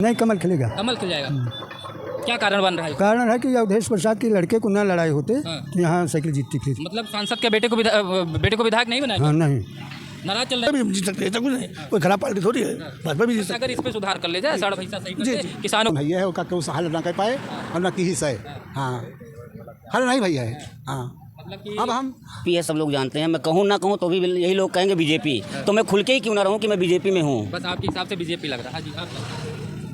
नहीं, कमल खिलेगा। कमल खिल जाएगा। क्या कारण बन रहा है? कारण है कि अवधेश प्रसाद के लड़के को ना लड़ाई होते तो यहाँ साइकिल जीतती थी। मतलब सांसद के बेटे को विधायक नहीं बनाया? हाँ, नहीं नाराज चल रहे भी जीत सकते हैं, ऐसा कुछ नहीं, कोई खराब पार्टी थोड़ी है, भाजपा भी जीत सकती अगर इस पे सुधार कर ले जाए, 6.5 पैसा सही कर दे, किसानों भैया है उसका केहू हल ना कर पाए और ना की है। हाँ, हल नहीं भैया है। हाँ, मतलब कि अब हम ये सब लोग जानते हैं, मैं कहूँ ना कहूँ तो भी यही लोग कहेंगे बीजेपी, तो मैं खुल के ही क्यों ना रहूँ कि मैं बीजेपी में हूँ। बस आपके हिसाब से बीजेपी लग रहा है। हाँ जी, आप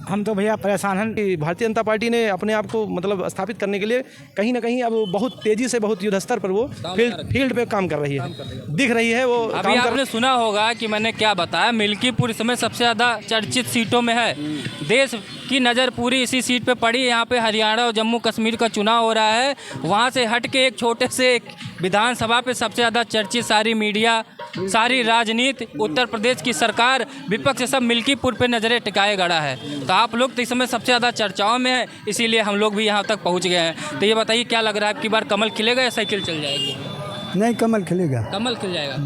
हम तो भैया परेशान हैं कि भारतीय जनता पार्टी ने अपने आप को मतलब स्थापित करने के लिए कहीं ना कहीं अब बहुत तेज़ी से, बहुत युद्ध स्तर पर वो फील्ड पे काम कर रही है, दिख रही है वो। अभी आपने सुना होगा कि मैंने क्या बताया, मिल्कीपुर इस समय सबसे ज़्यादा चर्चित सीटों में है। देश की नज़र पूरी इसी सीट पे पड़ी है। यहाँ पे हरियाणा और जम्मू कश्मीर का चुनाव हो रहा है। वहाँ से हट के एक छोटे से एक विधानसभा पे सबसे ज़्यादा चर्चित, सारी मीडिया, सारी राजनीति, उत्तर प्रदेश की सरकार, विपक्ष सब मिल्कीपुर पे नज़रें टिकाए गड़ा है। तो आप लोग तो इस समय सबसे ज़्यादा चर्चाओं में है, इसीलिए हम लोग भी यहाँ तक पहुँच गए हैं। तो ये बताइए, क्या लग रहा है, आपकी बार कमल खिलेगा या साइकिल चल जाएगी? नहीं, कमल खिलेगा। कमल खिल जाएगा।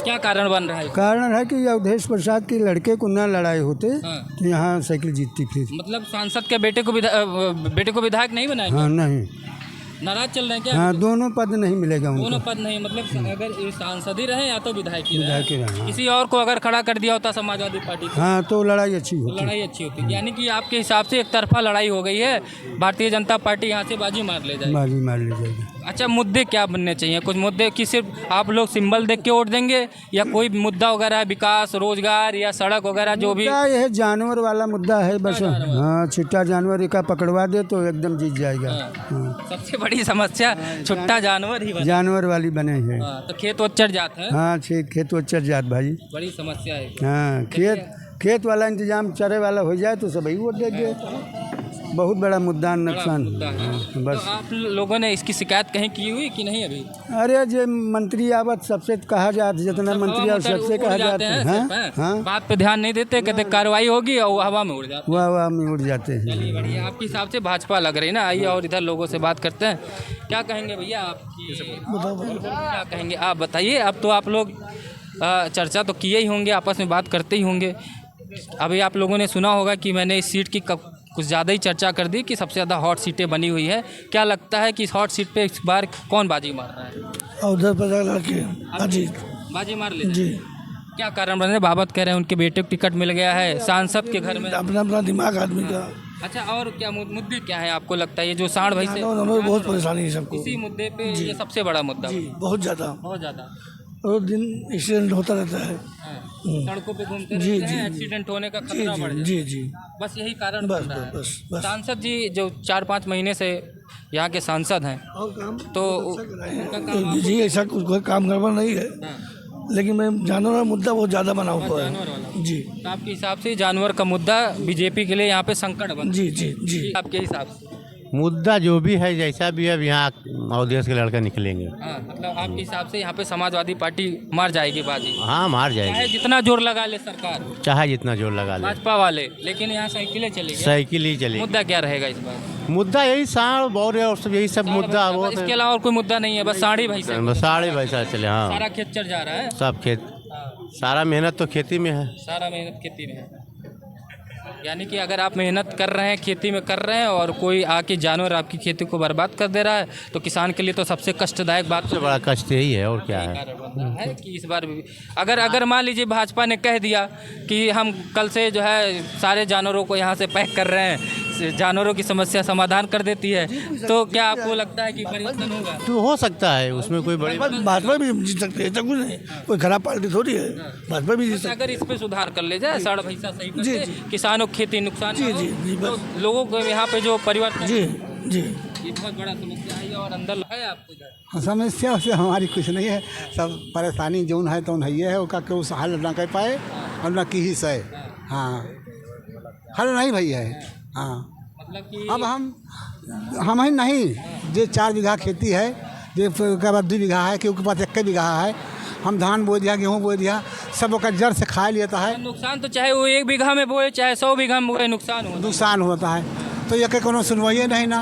क्या कारण बन रहा है? कारण है कि अवधेश प्रसाद के लड़के को ना लड़ाई होते तो यहाँ साइकिल जीतती थी। मतलब सांसद के बेटे को विधायक नहीं बनाएंगे? हाँ, नहीं नाराज चल रहे हैं क्या? हाँ, दोनों पद नहीं मिलेगा उनको। दोनों पद नहीं, मतलब अगर ये सांसद ही रहे या तो विधायक ही विधायक ही रहे। किसी और को अगर खड़ा कर दिया होता समाजवादी पार्टी को, हाँ, तो लड़ाई अच्छी तो होती। लड़ाई अच्छी होती। यानी कि आपके हिसाब से एक तरफा लड़ाई हो गई है, भारतीय जनता पार्टी यहाँ से बाजी मार ले जाएगी। बाजी मार ली जाएगी। अच्छा, मुद्दे क्या बनने चाहिए? कुछ मुद्दे कि सिर्फ आप लोग सिंबल देख के वोट देंगे, या कोई मुद्दा वगैरह है, विकास, रोजगार या सड़क वगैरह जो भी? यह जानवर वाला मुद्दा है बस। हाँ, छिट्टा जानवर का पकड़वा दे तो एकदम जीत जाएगा। हाँ। सबसे बड़ी समस्या छुट्टा जानवर ही जानवर वाली बने हैं। तो खेत वच्चर जात है। हाँ, खेत वच्चर जात भाई, बड़ी समस्या है। हाँ, खेत वाला इंतजाम चरे वाला हो जाए तो सभी वोट देंगे। बहुत बड़ा मुद्दा नुकसान बस। तो आप लोगों ने इसकी शिकायत कहीं की हुई कि नहीं अभी? अरे जो मंत्री आवत सबसे कहा जाता, जितना मंत्री आवत सबसे कहा जाता है। हाँ, बात पे ध्यान नहीं देते, कहते कार्रवाई होगी और हवा में उड़ जाते हैं। वाह में उड़ जाते हैं। चलिए बढ़िया, आपके हिसाब से भाजपा लग रही है ना। आइए और इधर लोगों से बात करते हैं। क्या कहेंगे भैया आप? क्या कहेंगे आप, बताइए। अब तो आप लोग चर्चा तो किए ही होंगे, आपस में बात करते ही होंगे। अभी आप लोगों ने सुना होगा कि मैंने इस सीट की कुछ ज़्यादा ही चर्चा कर दी कि सबसे ज़्यादा हॉट सीटें बनी हुई है। क्या लगता है कि इस हॉट सीट पे इस बार कौन बाजी मार रहा है? उधर पता लड़के बाजी मार ले जी। क्या कारण बन रहे हैं? बाबत कह रहे हैं उनके बेटे को टिकट मिल गया है, सांसद के घर में। अपना दिमाग आदमी का। अच्छा, और क्या मुद्दे क्या है आपको लगता है? ये जो सांड भाई से बहुत परेशानी है सबको इसी मुद्दे पे, ये सबसे बड़ा मुद्दा बहुत ज़्यादा रोज दिन एक्सीडेंट होता रहता है। सड़कों पे घूमते रहते हैं, एक्सीडेंट होने का खतरा बढ़ जाता है। जी। बस यही कारण बस बन रहा है। बस। सांसद जी जो 4-5 महीने से यहाँ के सांसद हैं, तो जी ऐसा कोई काम गड़बड़ नहीं है, लेकिन मैं जानवर का मुद्दा बहुत ज़्यादा बना हुआ है। जी। तो आपके हिसाब से जानवर का मुद्दा बीजेपी के लिए यहाँ पे संकट बन? जी। आपके हिसाब से मुद्दा जो भी है, जैसा भी है, अब यहाँ अवधेश के लड़के निकलेंगे। हाँ, मतलब आपके हिसाब से यहाँ पे समाजवादी पार्टी मार जाएगी बाजी? हाँ, मार जाएगी, चाहे जितना जोर लगा ले सरकार, चाहे जितना जोर लगा ले भाजपा वाले, लेकिन यहाँ साइकिलें चलेगी। साइकिल ही चलेगी। मुद्दा क्या रहेगा इस बार? मुद्दा यही सांड और सब यही सब मुद्दा वो। इसके अलावा और कोई मुद्दा नहीं है? बस साड़ी भैंसा, साढ़े पैसा चले। हाँ, सारा खेत चढ़ जा रहा है। सब खेत, सारा मेहनत तो खेती में है। सारा मेहनत खेती में है। यानी कि अगर आप मेहनत कर रहे हैं, खेती में कर रहे हैं, और कोई आके जानवर आपकी खेती को बर्बाद कर दे रहा है, तो किसान के लिए तो सबसे कष्टदायक बात, सबसे बड़ा कष्ट यही है। और क्या है कि इस बार भी अगर मान लीजिए भाजपा ने कह दिया कि हम कल से जो है सारे जानवरों को यहाँ से पैक कर रहे हैं, जानवरों की समस्या समाधान कर देती है, तो क्या आपको लगता है कि परिवर्तन होगा? तो हो सकता है, उसमें कोई बड़ी भाजपा भी जीत सकते हैं, ऐसा कुछ नहीं, कोई खराब पार्टी थोड़ी है, भाजपा भी जीत सकते। अगर इस पे सुधार कर ले जाए, साढ़े पैसा सही कर दे, किसानों की खेती नुकसान जी, तो लोगों को यहाँ पे जो परिवर्तन, जी। ये बहुत बड़ा समस्या है। और अंदर है आपको इधर समस्या से हमारी कुछ नहीं है, सब परेशानी जौन है तो ये है उसका केहू हल ना कर पाए और ना की ही सहे। हाँ, हल नहीं भैया है। हाँ, मतलब कि अब हम ही नहीं, जो 4 बीघा खेती है, जो के बाद 2 बीघा है, केहू के पास 1 बीघा है, हम धान बो दिया, गेहूँ बो दिया, सब का जड़ से खा लेता है। नुकसान तो चाहे वो 1 बीघा में बोए चाहे 100 बीघा में बोए, नुकसान होता है। तो ये कोनो सुनवाइए नहीं ना।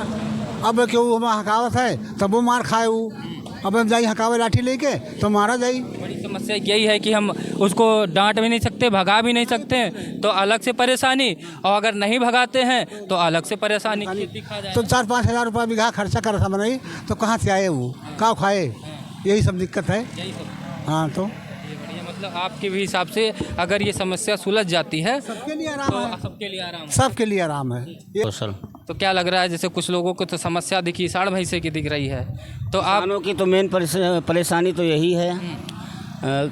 अब केहू हमारा हकावत है तब वो मार खाए, अब हम जाई हकावे लाठी लेके तो मारा जाई। समस्या यही है कि हम उसको डांट भी नहीं सकते, भगा भी नहीं सकते, तो अलग से परेशानी, और अगर नहीं भगाते हैं तो अलग से परेशानी। खेती खा जाए तो 4-5 हज़ार रुपया बीघा खर्चा कर रहा बनाई तो कहाँ से आए वो, कहाँ खाए, यही सब दिक्कत है। यही सब। हाँ तो बढ़िया, मतलब आपके भी हिसाब से अगर ये समस्या सुलझ जाती है सबके लिए आराम तो है, सबके लिए आराम है। सबके लिए आराम है। ये कौशल तो क्या लग रहा है, जैसे कुछ लोगों को तो समस्या दिखी साढ़ भैंसे की दिख रही है, तो आप किसानों की तो मेन परेशानी तो यही है,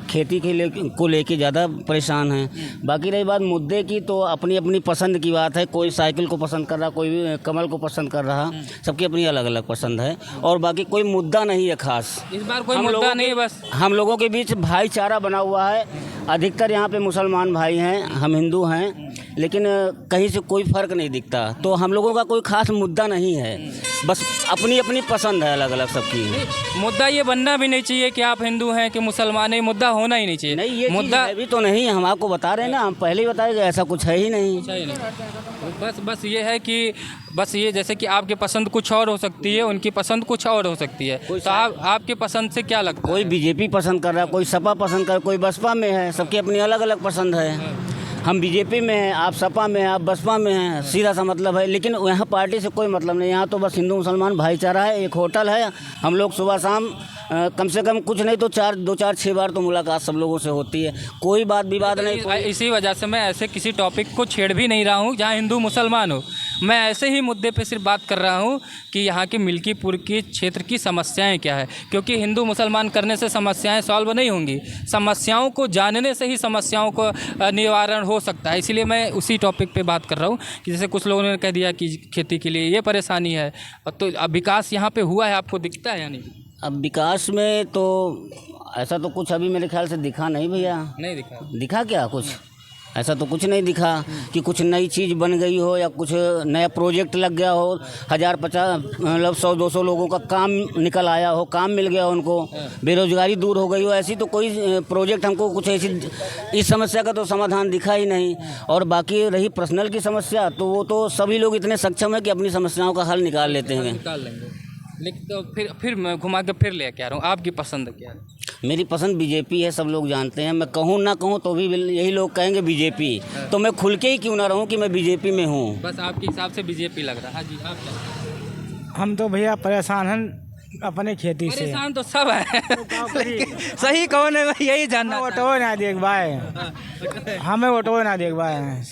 खेती के लिए को लेके ज़्यादा परेशान हैं। बाकी रही बात मुद्दे की, तो अपनी अपनी पसंद की बात है। कोई साइकिल को पसंद कर रहा, कोई कमल को पसंद कर रहा, सबकी अपनी अलग अलग पसंद है। और बाकी कोई मुद्दा नहीं है खास। इस बार कोई मुद्दा नहीं है, बस हम लोगों के बीच भाईचारा बना हुआ है। अधिकतर यहाँ पे मुसलमान भाई हैं, हम हिंदू हैं, लेकिन कहीं से कोई फ़र्क नहीं दिखता। तो हम लोगों का कोई खास मुद्दा नहीं है, बस अपनी अपनी पसंद है अलग अलग सबकी। मुद्दा ये बनना भी नहीं चाहिए कि आप हिंदू हैं कि मुसलमान हैं, मुद्दा होना ही नहीं चाहिए। नहीं, ये मुद्दा भी तो नहीं, हम आपको बता रहे हैं ना, हम पहले ही बताए गए, ऐसा कुछ है ही नहीं। सही नहीं। बस ये है कि बस ये जैसे कि आपकी पसंद कुछ और हो सकती है, उनकी पसंद कुछ और हो सकती है, तो आपकी पसंद से क्या लगता है? कोई बीजेपी पसंद कर रहा है, कोई सपा पसंद कर, कोई बसपा में है, सबकी अपनी अलग अलग पसंद है। हम बीजेपी में हैं, आप सपा में हैं, आप बसपा में हैं, सीधा सा मतलब है। लेकिन यहाँ पार्टी से कोई मतलब नहीं, यहाँ तो बस हिंदू मुसलमान भाईचारा है। एक होटल है, हम लोग सुबह शाम कम से कम कुछ नहीं तो 2-4-6 बार तो मुलाकात सब लोगों से होती है। कोई बात विवाद नहीं। इसी वजह से मैं ऐसे किसी टॉपिक को छेड़ भी नहीं रहा हूँ जहाँ हिंदू मुसलमान हो। मैं ऐसे ही मुद्दे पे सिर्फ बात कर रहा हूँ कि यहाँ के मिल्कीपुर की क्षेत्र की समस्याएं क्या है, क्योंकि हिंदू मुसलमान करने से समस्याएं सॉल्व नहीं होंगी, समस्याओं को जानने से ही समस्याओं को निवारण हो सकता है। इसीलिए मैं उसी टॉपिक पे बात कर रहा हूँ कि जैसे कुछ लोगों ने कह दिया कि खेती के लिए ये परेशानी है, तो अब विकास यहाँ पे हुआ है, आपको दिखता है या नहीं? अब विकास में तो ऐसा तो कुछ अभी मेरे ख्याल से दिखा नहीं भैया। नहीं दिखा। दिखा क्या कुछ? ऐसा तो कुछ नहीं दिखा कि कुछ नई चीज़ बन गई हो या कुछ नया प्रोजेक्ट लग गया हो, 1050 मतलब 100-200 लोगों का काम निकल आया हो, काम मिल गया हो उनको, बेरोजगारी दूर हो गई हो। ऐसी तो कोई प्रोजेक्ट हमको कुछ ऐसी इस समस्या का तो समाधान दिखा ही नहीं। और बाकी रही पर्सनल की समस्या, तो वो तो सभी लोग इतने सक्षम हैं कि अपनी समस्याओं का हल निकाल लेते हैं। निकाल लेंगे, लेकिन तो फिर मैं घुमा के फिर ले क्या रहा हूँ, आपकी पसंद क्या है? मेरी पसंद बीजेपी है, सब लोग जानते हैं। मैं कहूँ ना कहूँ तो भी यही लोग कहेंगे बीजेपी, तो मैं खुल के ही क्यों ना रहूँ कि मैं बीजेपी में हूँ। बस आपके हिसाब से बीजेपी लग रहा है। हाँ जी, आप क्या? हम तो भैया परेशान हैं अपने खेती से। परेशान तो सब है सही कौन है, मैं यही जानना। वोटो ना देख पाए, हमें वोटो ना देख पाए।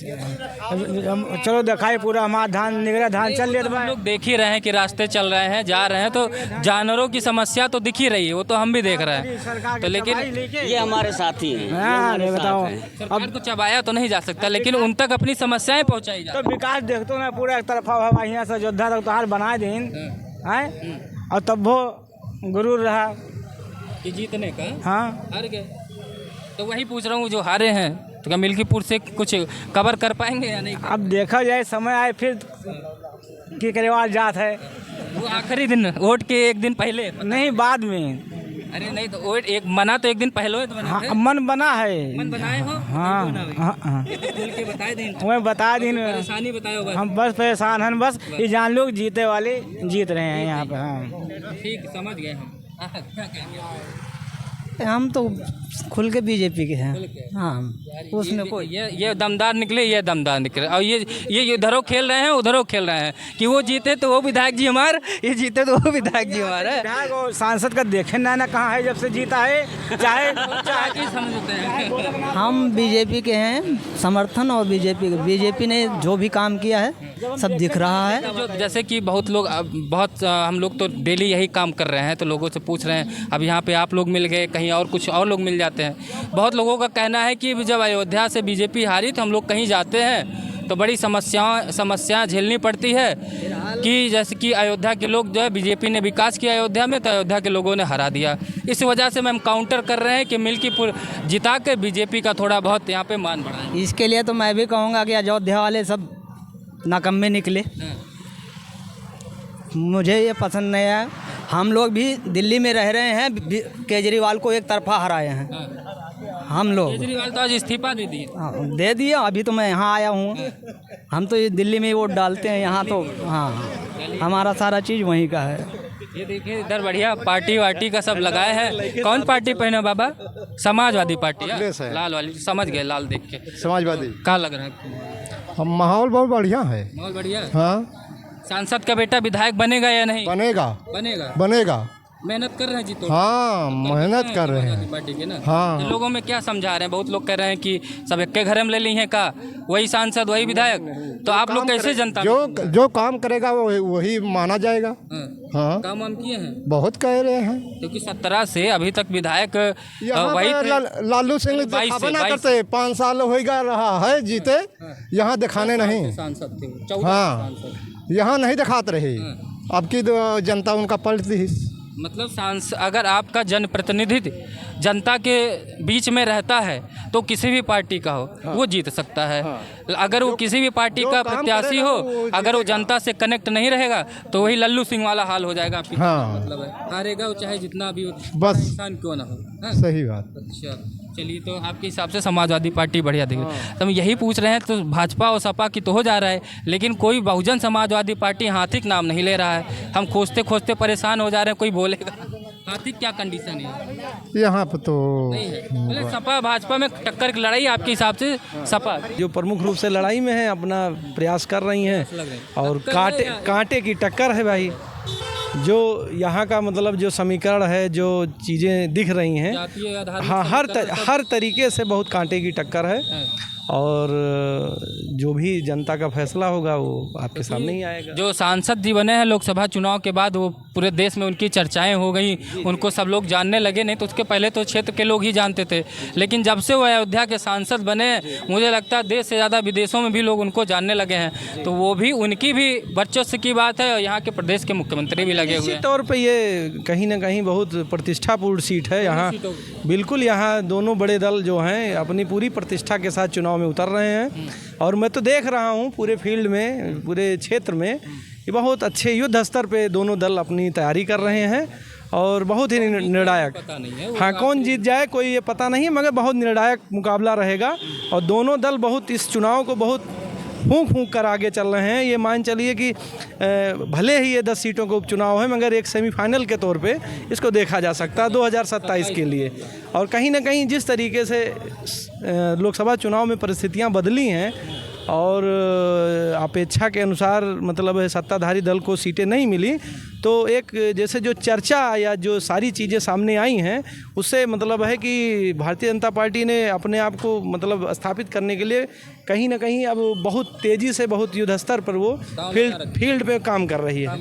चलो दिखाई पूरा हमारा धान निकला, धान चल रहा है। लोग देख ही रहे हैं कि रास्ते चल रहे हैं, जा रहे हैं, तो जानवरों की समस्या तो दिख ही रही है, वो तो हम भी देख रहे हैं। तो लेकिन ये हमारे साथी हैं। हाँ नहीं बताओ, सरकार को चबाया तो नहीं जा सकता, लेकिन उन तक अपनी समस्याएं पहुंचाई जा। तो विकास देखते ना पूरा एक तरफा हवा, यहाँ से अयोध्या तक तो हाल बनाए दिन है, और तब वो गुरूर रहा कि जीतने का। हाँ हार गए, तो वही पूछ रहा हूँ जो हारे हैं, तो क्या मिल्कीपुर से कुछ कवर कर पाएंगे या नहीं? अब देखा जाए, समय आए फिर की करेवाल जात है। वो आखिरी दिन वोट के एक दिन पहले नहीं बाद में। अरे नहीं, तो वोट एक मना तो एक दिन पहले तो बना है। हाँ, मन बना है। मन बनाए हो? हाँ हाँ, खुल के बताए दिन, मैं बता दिन परेशानी बताओ बस। हम बस परेशान हैं, बस ये जान लोग जीते वाले जीत रहे हैं यहाँ पे। हाँ ठीक, समझ गए हम। क्या कहेंगे? हम तो खुल के बीजेपी के हैं। हाँ उसमें कोई ये दमदार निकले, ये दमदार निकले, और ये इधरों खेल रहे हैं, उधरों खेल रहे हैं कि वो जीते तो वो विधायक जी हमारे, ये जीते तो वो विधायक जी हमारे। विधायक और सांसद का देखे ना कहाँ है जब से जीता है। चाहे समझते हैं हम बीजेपी के हैं, समर्थन और बीजेपी ने जो भी काम किया है सब दिख रहा है। जो जैसे कि बहुत लोग हम लोग तो डेली यही काम कर रहे हैं, तो लोगों से पूछ रहे हैं, अब यहाँ पे आप लोग मिल गए, कहीं और कुछ और लोग मिल जाते हैं। बहुत लोगों का कहना है कि जब अयोध्या से बीजेपी हारी तो हम लोग कहीं जाते हैं तो बड़ी समस्याएं झेलनी पड़ती है, कि जैसे कि अयोध्या के लोग जो है, बीजेपी ने विकास किया अयोध्या में तो अयोध्या के लोगों ने हरा दिया। इस वजह से हम काउंटर कर रहे हैं कि मिल्कीपुर जिता के बीजेपी का थोड़ा बहुत यहाँ पे मान बढ़ाएं। इसके लिए तो मैं भी कहूँगा कि अयोध्या वाले सब नाकम्मे निकले, मुझे ये पसंद नहीं है। हम लोग भी दिल्ली में रह रहे हैं, केजरीवाल को एक तरफा हराए हैं हम लोग। केजरीवाल तो आज इस्तीफा दे दिए। दे दिया, अभी तो मैं यहाँ आया हूँ। हम तो ये दिल्ली में वोट डालते हैं, यहाँ तो हाँ हमारा सारा चीज़ वहीं का है। ये देखिए इधर बढ़िया पार्टी वार्टी का सब लगाए है। कौन पार्टी पहने हो बाबा? समाजवादी पार्टी है? लाल वाली, समझ गए, लाल देख के समाजवादी। क्या लग रहा है? माहौल बहुत बढ़िया है। बहुत बढ़िया है। हाँ, सांसद का बेटा विधायक बनेगा या नहीं? बनेगा बनेगा। बनेगा। मेहनत कर रहे हैं जी तो। हाँ, मेहनत कर रहे हैं। पार्टी के ना। हाँ। तो लोगों में क्या समझा रहे हैं? बहुत लोग कह रहे हैं कि सब एक के घर में ले ली हैं का, वही सांसद वही विधायक। तो आप लोग कैसे जनता जो काम करेगा वही माना जाएगा। हाँ, काम वाम किए हैं? बहुत कह रहे हैं। क्योंकि 17 से अभी तक विधायक यहाँ वही पे थे। लालू सिंह 22 से, ना करते 5 साल हो गया रहा है जीते, यहाँ दिखाने नहीं। सांसद थे 14 हाँ, सांसद। यहाँ नहीं दिखाते रहे। अब की जनता उनका पलटती। मतलब अगर आपका जनप्रतिनिधि जनता के बीच में रहता है तो किसी भी पार्टी का हो वो जीत सकता है। अगर वो किसी भी पार्टी का प्रत्याशी हो, अगर वो जनता से कनेक्ट नहीं रहेगा तो वही लल्लू सिंह वाला हाल हो जाएगा आपकी। हाँ। मतलब है हारेगा वो चाहे जितना भी हो, बस इंसान क्यों ना हो। हाँ? सही बात। अच्छा, चलिए, तो आपके हिसाब से समाजवादी पार्टी बढ़िया दिख रही है। तो हम यही पूछ रहे हैं, तो भाजपा और सपा की तो हो जा रहा है, लेकिन कोई बहुजन समाजवादी पार्टी हाथी का नाम नहीं ले रहा है। हम खोजते खोजते परेशान हो जा रहे हैं, कोई बोलेगा। हाथी क्या कंडीशन है यहाँ पर तो नहीं है? मतलब सपा भाजपा में टक्कर की लड़ाई आपके हिसाब से सपा जो प्रमुख रूप से लड़ाई में है, अपना प्रयास कर रही हैं और कांटे की टक्कर है भाई। जो यहाँ का मतलब जो समीकरण है, जो चीज़ें दिख रही हैं, हाँ, हर तरीके से बहुत कांटे की टक्कर है। और जो भी जनता का फैसला होगा वो आपके सामने ही आएगा। जो सांसद जी बने हैं लोकसभा चुनाव के बाद, वो पूरे देश में उनकी चर्चाएं हो गई, उनको सब लोग जानने लगे। नहीं तो उसके पहले तो क्षेत्र के लोग ही जानते थे, लेकिन जब से वो अयोध्या के सांसद बने, मुझे लगता है देश से ज़्यादा विदेशों में भी लोग उनको जानने लगे हैं। तो वो भी उनकी भी वर्चस्व की बात है, और यहाँ के प्रदेश के मुख्यमंत्री भी लगे हुए हैं। तौर पर ये कहीं ना कहीं बहुत प्रतिष्ठापूर्ण सीट है यहाँ। बिल्कुल, यहाँ दोनों बड़े दल जो हैं अपनी पूरी प्रतिष्ठा के साथ चुनाव में उतर रहे हैं। और मैं तो देख रहा हूँ पूरे फील्ड में, पूरे क्षेत्र में, ये बहुत अच्छे युद्ध स्तर पे दोनों दल अपनी तैयारी कर रहे हैं और बहुत ही निर्णायक। हाँ, कौन जीत जाए कोई ये पता नहीं, मगर बहुत निर्णायक मुकाबला रहेगा। और दोनों दल बहुत इस चुनाव को बहुत फूंक फूंक कर आगे चल रहे हैं। ये मान चलिए कि भले ही ये 10 सीटों का उपचुनाव है, मगर एक सेमीफाइनल के तौर पे इसको देखा जा सकता है 2027 के लिए। और कहीं ना कहीं जिस तरीके से लोकसभा चुनाव में परिस्थितियां बदली हैं और अपेक्षा के अनुसार मतलब सत्ताधारी दल को सीटें नहीं मिली, तो एक जैसे जो चर्चा या जो सारी चीज़ें सामने आई हैं, उससे मतलब है कि भारतीय जनता पार्टी ने अपने आप को मतलब स्थापित करने के लिए कहीं ना कहीं अब बहुत तेज़ी से, बहुत युद्ध स्तर पर वो फील्ड पे काम कर रही है,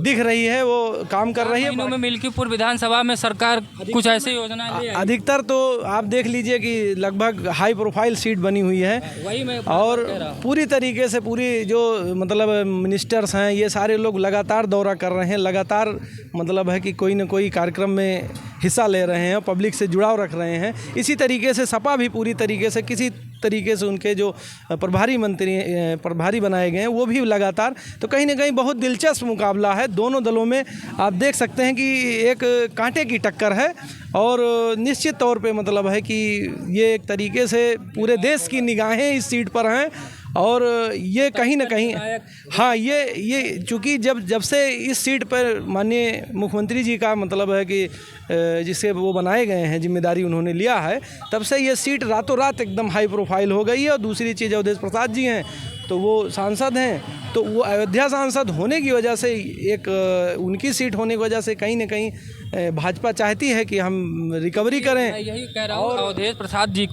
दिख रही है, वो काम कर रही है। में मिल्कीपुर विधानसभा में सरकार कुछ ऐसी योजनाएं अधिकतर तो आप देख लीजिए कि लगभग हाई प्रोफाइल सीट बनी हुई है। वही मैं और पूरी तरीके से पूरी जो मतलब मिनिस्टर्स हैं, ये सारे लोग लगातार दौरा कर रहे हैं, लगातार मतलब है कि कोई न कोई कार्यक्रम में हिस्सा ले रहे हैं, पब्लिक से जुड़ाव रख रहे हैं। इसी तरीके से सपा भी पूरी तरीके से किसी तरीके से उनके जो प्रभारी बनाए गए हैं वो भी लगातार। तो कहीं ना कहीं बहुत दिलचस्प मुकाबला है दोनों दलों में। आप देख सकते हैं कि एक कांटे की टक्कर है और निश्चित तौर पे मतलब है कि ये एक तरीके से पूरे देश की निगाहें इस सीट पर हैं। और ये कहीं ना कहीं, हाँ, ये चूँकि जब से इस सीट पर माननीय मुख्यमंत्री जी का मतलब है कि जिससे वो बनाए गए हैं, जिम्मेदारी उन्होंने लिया है, तब से ये सीट रातों रात एकदम हाई प्रोफाइल हो गई है। और दूसरी चीज़, अवधेश प्रसाद जी हैं तो वो सांसद हैं, तो वो अयोध्या सांसद होने की वजह से, एक उनकी सीट होने की वजह से कहीं ना कहीं भाजपा चाहती है कि हम रिकवरी करें। यही कह रहा हूँ, अवधेश प्रसाद जी